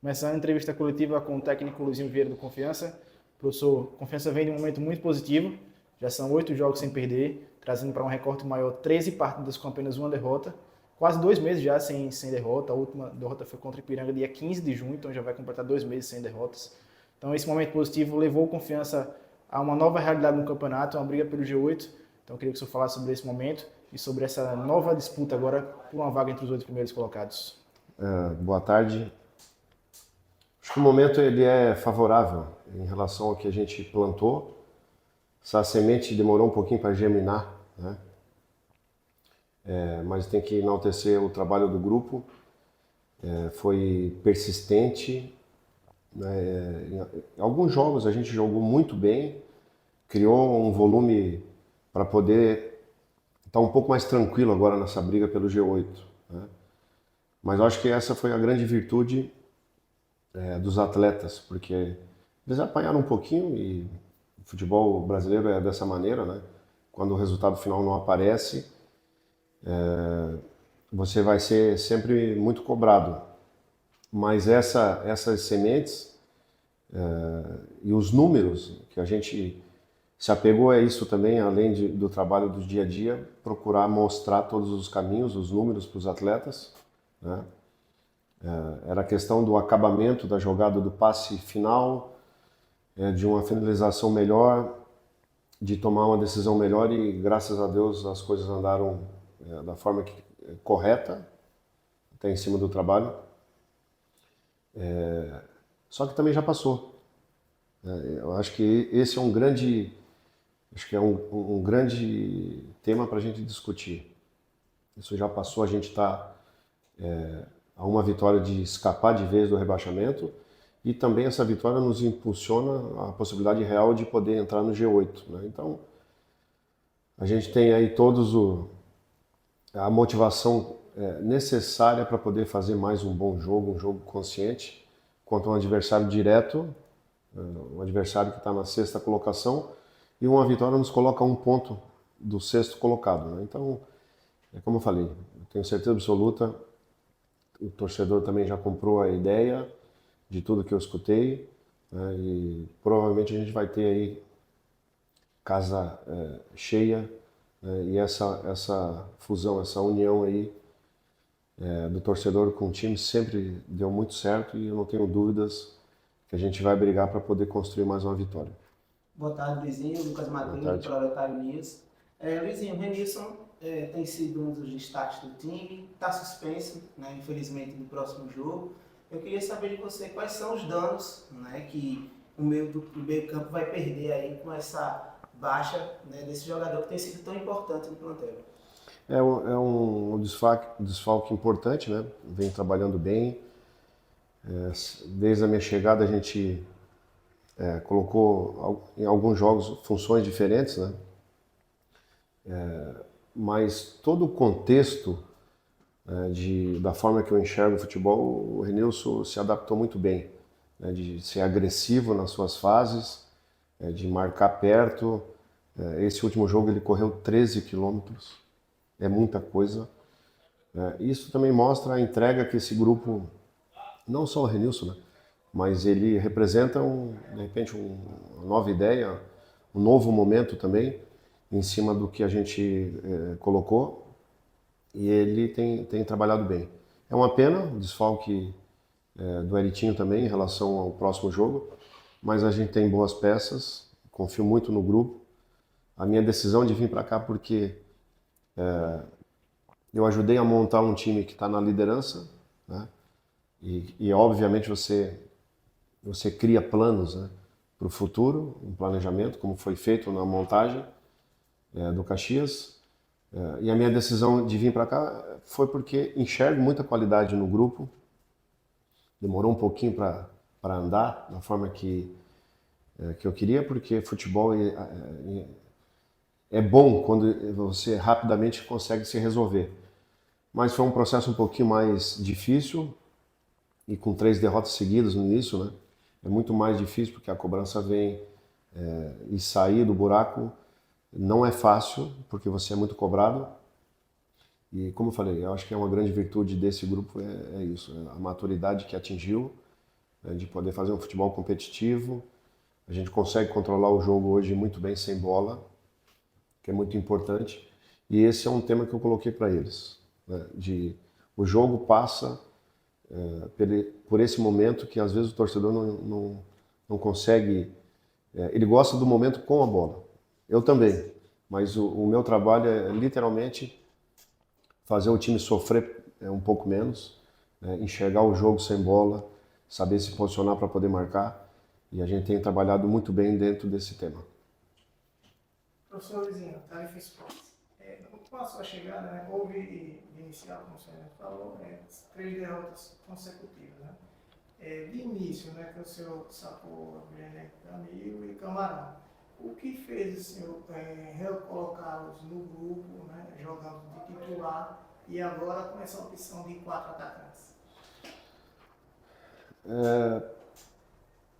Começando a entrevista coletiva com o técnico Luizinho Vieira do Confiança. Professor, Confiança vem de um momento muito positivo, já são 8 jogos sem perder, trazendo para um recorte maior 13 partidas com apenas uma derrota, quase 2 meses já sem derrota. A última derrota foi contra o Ipiranga dia 15 de junho, então já vai completar 2 meses sem derrotas. Então esse momento positivo levou o Confiança a uma nova realidade no campeonato, uma briga pelo G8. Então eu queria que o senhor falasse sobre esse momento e sobre essa nova disputa agora por uma vaga entre os 8 primeiros colocados. Boa tarde. Acho que o momento ele é favorável em relação ao que a gente plantou. Essa semente demorou um pouquinho para germinar, né? Mas tem que enaltecer o trabalho do grupo. Foi persistente, né? Em alguns jogos a gente jogou muito bem, criou um volume para poder estar um pouco mais tranquilo agora nessa briga pelo G8, né? Mas eu acho que essa foi a grande virtude dos atletas, porque eles apanharam um pouquinho e o futebol brasileiro é dessa maneira, né? Quando o resultado final não aparece, você vai ser sempre muito cobrado. Mas essas sementes e os números que a gente se apegou a isso também, além do trabalho do dia a dia, procurar mostrar todos os caminhos, os números para os atletas, né? Era a questão do acabamento da jogada, do passe final, de uma finalização melhor, de tomar uma decisão melhor e, graças a Deus, as coisas andaram da forma correta, até em cima do trabalho. Só que também já passou. Eu acho que esse é um grande, um grande tema para a gente discutir. Isso já passou, a gente está a uma vitória de escapar de vez do rebaixamento e também essa vitória nos impulsiona a possibilidade real de poder entrar no G8, né? Então, a gente tem aí a motivação necessária para poder fazer mais um bom jogo, um jogo consciente, contra um adversário direto, um adversário que está na sexta colocação, e uma vitória nos coloca um ponto do sexto colocado, né? Então, como eu falei, eu tenho certeza absoluta, o torcedor também já comprou a ideia de tudo que eu escutei, né? E provavelmente a gente vai ter aí casa cheia, né? E essa fusão, essa união aí do torcedor com o time sempre deu muito certo e eu não tenho dúvidas que a gente vai brigar para poder construir mais uma vitória. Boa tarde, Luizinho. Lucas Matheus, do Proletário News. Luizinho, o Renilson tem sido um dos destaques do time, está suspenso, né, infelizmente, do próximo jogo. Eu queria saber de você quais são os danos, né, que o meio campo vai perder aí com essa baixa, né, desse jogador que tem sido tão importante no plantel. É um desfalque importante, né? Vem trabalhando bem. Desde a minha chegada a gente colocou em alguns jogos funções diferentes, né? Mas todo o contexto da forma que eu enxergo o futebol, o Renilson se adaptou muito bem, né? De ser agressivo nas suas fases, de marcar perto. Esse último jogo ele correu 13 quilômetros, é muita coisa. Isso também mostra a entrega que esse grupo, não só o Renilson, né? Mas ele representa, de repente, uma nova ideia, um novo momento também, em cima do que a gente colocou, e ele tem trabalhado bem. É uma pena o desfalque do Eritinho também em relação ao próximo jogo, mas a gente tem boas peças, confio muito no grupo. A minha decisão de vir para cá porque eu ajudei a montar um time que está na liderança, né? E obviamente você cria planos, né, para o futuro, um planejamento, como foi feito na montagem do Caxias. E a minha decisão de vir para cá foi porque enxergo muita qualidade no grupo. Demorou um pouquinho para andar da forma que eu queria, porque futebol é bom quando você rapidamente consegue se resolver. Mas foi um processo um pouquinho mais difícil e com 3 derrotas seguidas no início, né? É muito mais difícil porque a cobrança vem e sair do buraco não é fácil porque você é muito cobrado. E como eu falei, eu acho que é uma grande virtude desse grupo é isso, a maturidade que atingiu né, de poder fazer um futebol competitivo. A gente consegue controlar o jogo hoje muito bem sem bola, que é muito importante. E esse é um tema que eu coloquei para eles, né, o jogo passa por esse momento que às vezes o torcedor não consegue. Ele gosta do momento com a bola. Eu também, mas o meu trabalho é literalmente fazer o time sofrer um pouco menos, né, enxergar o jogo sem bola, saber se posicionar para poder marcar. E a gente tem trabalhado muito bem dentro desse tema. Professor Luizinho, Tarifa Esportes. Com a sua chegada, né, houve de inicial, como você falou, 3 derrotas consecutivas. Né? De início, né, que o senhor sacou Danilo e Camarão. O que fez o senhor recolocá-los no grupo, né, jogando de titular, e agora com essa opção de 4 atacantes?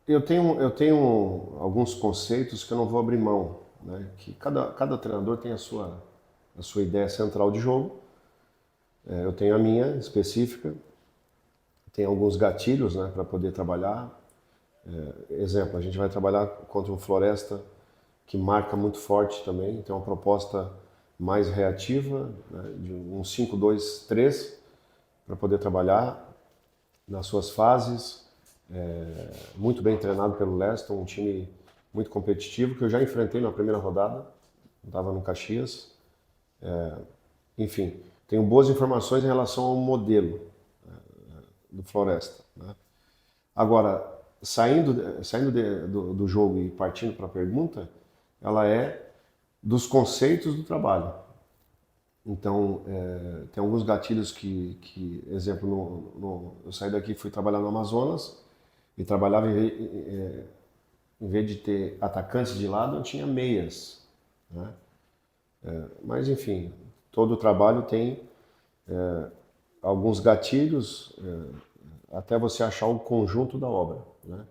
Eu tenho alguns conceitos que eu não vou abrir mão, né? Que cada treinador tem a sua ideia central de jogo. Eu tenho a minha específica, tem alguns gatilhos, né, para poder trabalhar. Exemplo, a gente vai trabalhar contra um Floresta que marca muito forte também, tem uma proposta mais reativa, né, de um 5-2-3 para poder trabalhar nas suas fases. Muito bem treinado pelo Leston, um time muito competitivo que eu já enfrentei na primeira rodada, estava no Caxias. Enfim, tenho boas informações em relação ao modelo do Floresta, né? Agora, saindo do jogo e partindo para a pergunta, ela é dos conceitos do trabalho. Então, tem alguns gatilhos exemplo, eu saí daqui e fui trabalhar no Amazonas e trabalhava, em vez de ter atacantes de lado, eu tinha meias, né? Mas, enfim, todo o trabalho tem alguns gatilhos até você achar o conjunto da obra, né?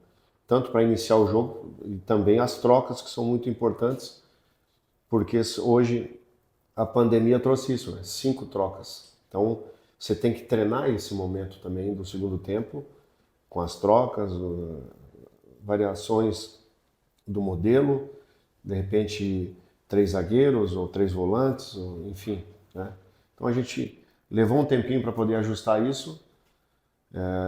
Tanto para iniciar o jogo e também as trocas, que são muito importantes, porque hoje a pandemia trouxe isso, né? 5 trocas. Então, você tem que treinar esse momento também do segundo tempo, com as trocas, variações do modelo, de repente 3 zagueiros ou 3 volantes, enfim, né? Então a gente levou um tempinho para poder ajustar isso,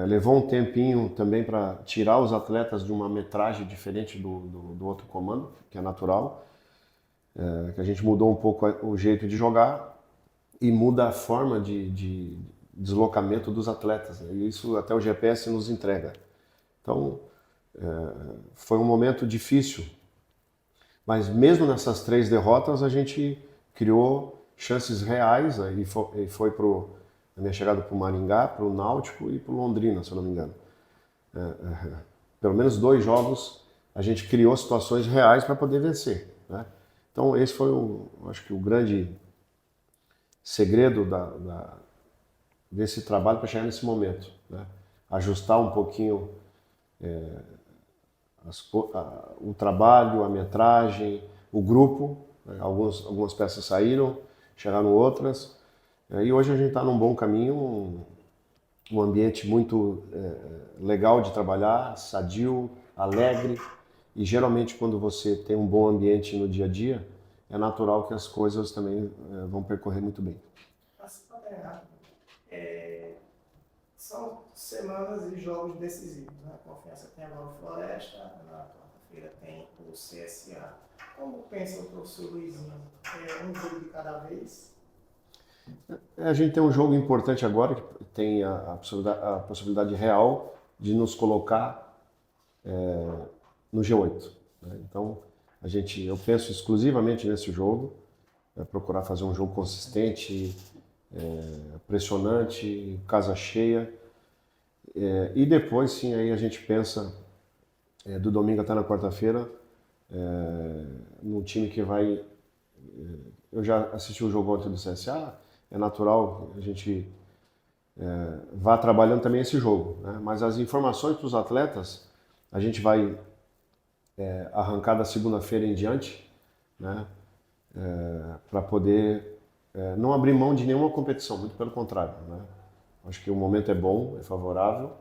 levou um tempinho também para tirar os atletas de uma metragem diferente do outro comando, que é natural, que a gente mudou um pouco o jeito de jogar e muda a forma de deslocamento dos atletas, né? E isso até o GPS nos entrega. Então, foi um momento difícil, mas mesmo nessas 3 derrotas a gente criou chances reais, e foi a minha chegada para o Maringá, para o Náutico e para o Londrina, se eu não me engano. Pelo menos 2 jogos a gente criou situações reais para poder vencer, né? Então esse foi, acho que o grande segredo desse trabalho para chegar nesse momento, né? Ajustar um pouquinho o trabalho, a metragem, o grupo, né? Algumas peças saíram, chegaram outras, e hoje a gente está num bom caminho, um ambiente muito legal de trabalhar, sadio, alegre, e geralmente quando você tem um bom ambiente no dia a dia, é natural que as coisas também vão percorrer muito bem. São semanas e jogos decisivos, né? A Confiança tem agora o Floresta, na quarta-feira tem o CSA. Como pensa o professor Luizinho? Um jogo de cada vez? A gente tem um jogo importante agora, que tem a possibilidade real de nos colocar no G8, né? Então, eu penso exclusivamente nesse jogo, procurar fazer um jogo consistente, pressionante, casa cheia, e depois sim aí a gente pensa do domingo até na quarta-feira num time que vai. Eu já assisti o jogo ontem do CSA, é natural que a gente vá trabalhando também esse jogo, né? Mas as informações para os atletas a gente vai arrancar da segunda-feira em diante, né? Para poder não abrir mão de nenhuma competição, muito pelo contrário, né? Acho que o momento é bom, é favorável,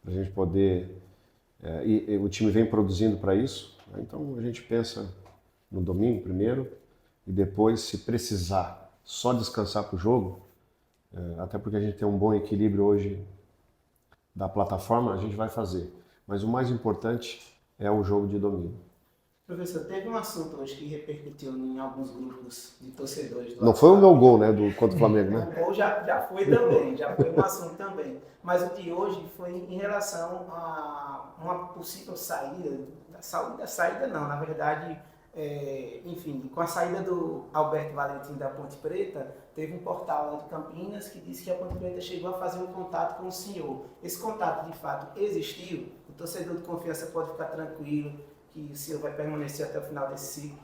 para a gente poder e o time vem produzindo para isso. Então a gente pensa no domingo primeiro e depois, se precisar só descansar para o jogo, até porque a gente tem um bom equilíbrio hoje da plataforma, a gente vai fazer. Mas o mais importante é o jogo de domingo. Professor, teve um assunto hoje que repercutiu em alguns grupos de torcedores. Não foi o meu gol, né, contra o Flamengo, né? O gol já foi também, já foi um assunto também. Mas o de hoje foi em relação a uma possível saída, saída não, na verdade, enfim, com a saída do Alberto Valentim da Ponte Preta, teve um portal lá de Campinas que disse que a Ponte Preta chegou a fazer um contato com o senhor. Esse contato, de fato, existiu? O torcedor de Confiança pode ficar tranquilo que o senhor vai permanecer até o final desse ciclo?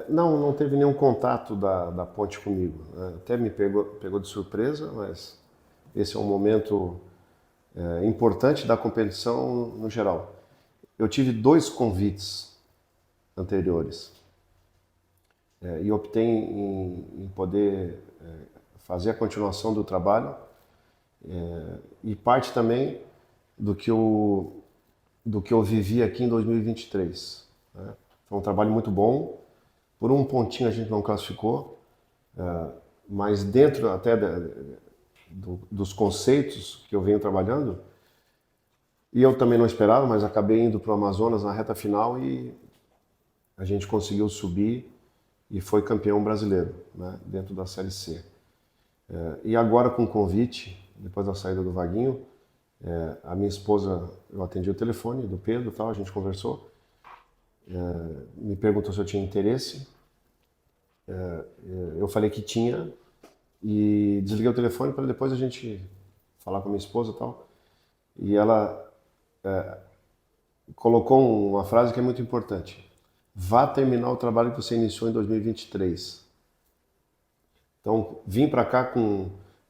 Não teve nenhum contato da Ponte comigo. Até me pegou de surpresa, mas esse é um momento importante da competição no geral. Eu tive 2 convites anteriores e optei em poder fazer a continuação do trabalho e parte também do que eu vivi aqui em 2023. Né? Foi um trabalho muito bom. Por um pontinho a gente não classificou, mas dentro até dos conceitos que eu venho trabalhando, e eu também não esperava, mas acabei indo para o Amazonas na reta final e a gente conseguiu subir e foi campeão brasileiro, né, dentro da Série C. E agora com o convite, depois da saída do Vaguinho, a minha esposa, eu atendi o telefone do Pedro e tal, a gente conversou, me perguntou se eu tinha interesse, eu falei que tinha e desliguei o telefone para depois a gente falar com a minha esposa e tal. E ela colocou uma frase que é muito importante: vá terminar o trabalho que você iniciou em 2023. Então vim para cá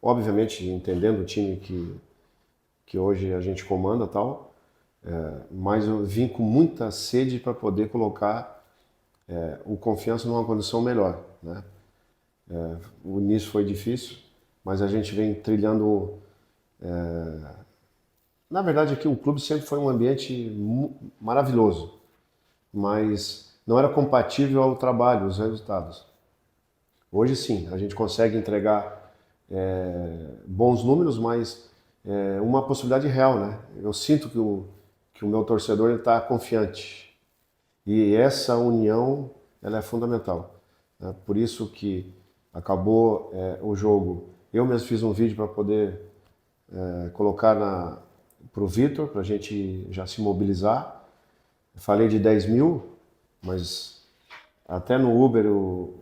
obviamente entendendo o time que hoje a gente comanda e tal, mas eu vim com muita sede para poder colocar o Confiança numa condição melhor, né? O início foi difícil, mas a gente vem trilhando. Na verdade, aqui o clube sempre foi um ambiente maravilhoso, mas não era compatível ao trabalho, os resultados. Hoje sim, a gente consegue entregar bons números, mas uma possibilidade real, né? Eu sinto que o meu torcedor está confiante. E essa união, ela é fundamental. Né? Por isso que acabou o jogo. Eu mesmo fiz um vídeo para poder colocar para o Vitor, para a gente já se mobilizar. Falei de 10 mil, mas até no Uber, o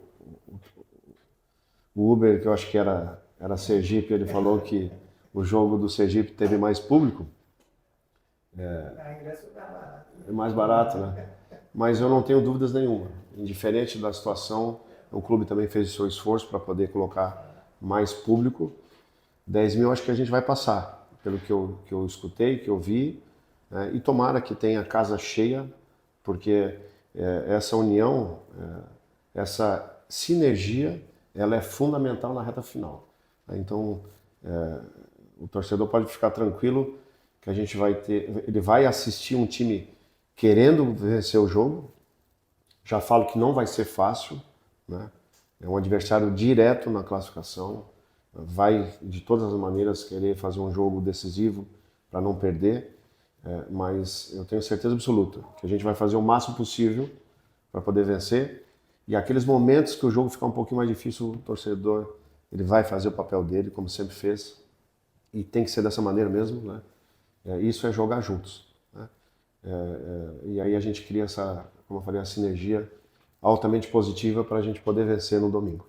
Uber, que eu acho que era Sergipe, ele falou que o jogo do Sergipe teve mais público. É mais barato, né? Mas eu não tenho dúvidas nenhuma. Indiferente da situação, o clube também fez o seu esforço para poder colocar mais público. 10 mil acho que a gente vai passar, pelo que eu escutei, que eu vi. E tomara que tenha casa cheia, porque essa união, essa sinergia, ela é fundamental na reta final. Então, o torcedor pode ficar tranquilo que a gente ele vai assistir um time querendo vencer o jogo. Já falo que não vai ser fácil, né? É um adversário direto na classificação, vai de todas as maneiras querer fazer um jogo decisivo para não perder, mas eu tenho certeza absoluta que a gente vai fazer o máximo possível para poder vencer, e aqueles momentos que o jogo ficar um pouquinho mais difícil, o torcedor ele vai fazer o papel dele, como sempre fez, e tem que ser dessa maneira mesmo, né? Isso é jogar juntos, né? E aí a gente cria essa, como eu falei, a sinergia altamente positiva para a gente poder vencer no domingo.